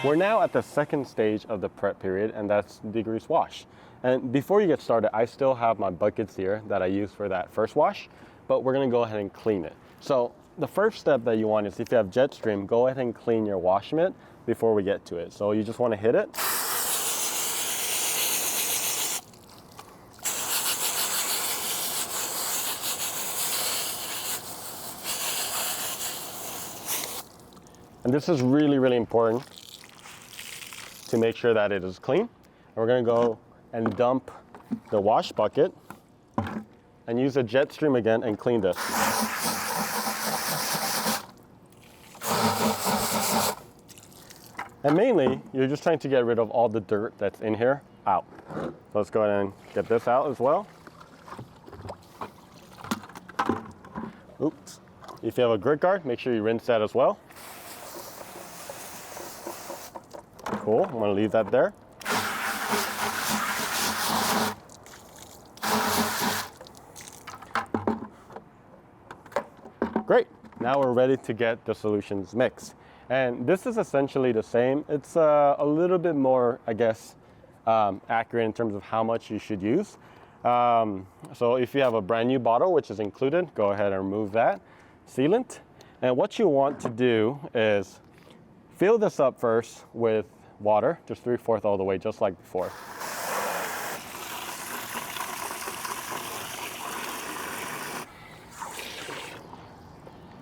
We're now at the second stage of the prep period, and that's degrease wash. And before you get started, I still have my buckets here that I used for that first wash, but we're gonna go ahead and clean it. So the first step that you want is, if you have jet stream, go ahead and clean your wash mitt before we get to it. So you just wanna hit it. And this is really, really important to make sure that it is clean. And we're gonna go and dump the wash bucket and use a jet stream again and clean this. And mainly, you're just trying to get rid of all the dirt that's in here out. So let's go ahead and get this out as well. Oops. If you have a grit guard, make sure you rinse that as well. Cool, I'm gonna leave that there. Great, now we're ready to get the solutions mixed. And this is essentially the same. It's a little bit more, I guess, accurate in terms of how much you should use. So if you have a brand new bottle, which is included, go ahead and remove that sealant. And what you want to do is fill this up first with water, just 3/4 all the way, just like before.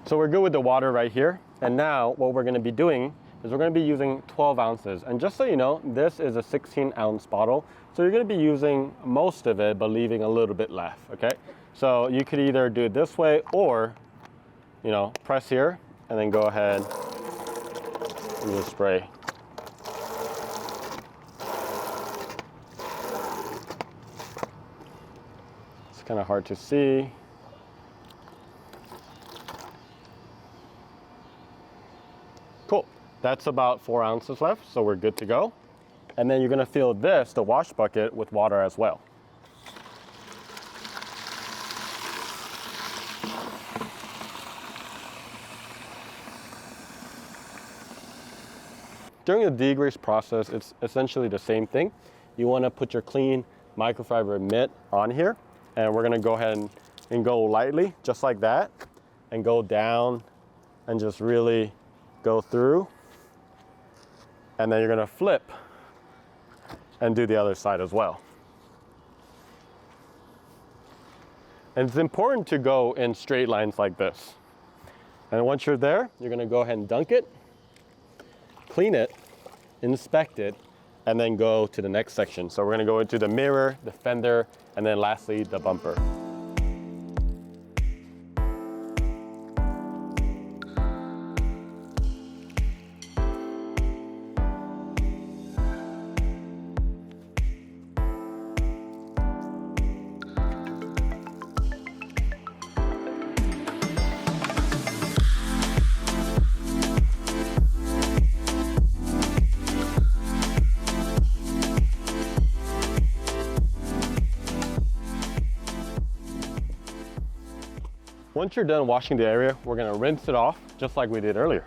So we're good with the water right here. And now what we're gonna be doing is we're gonna be using 12 ounces. And just so you know, this is a 16-ounce bottle. So you're gonna be using most of it, but leaving a little bit left, okay? So you could either do it this way or, you know, press here and then go ahead and just spray. It's kind of hard to see. Cool, that's about 4 ounces left, so we're good to go. And then you're gonna fill this, the wash bucket, with water as well. During the degrease process, it's essentially the same thing. You wanna put your clean microfiber mitt on here, and we're gonna go ahead and go lightly, just like that, and go down and just really go through. And then you're gonna flip and do the other side as well. And it's important to go in straight lines like this. And once you're there, you're gonna go ahead and dunk it, clean it, inspect it, and then go to the next section. So we're gonna go into the mirror, the fender, and then lastly, the bumper. Once you're done washing the area, we're gonna rinse it off just like we did earlier.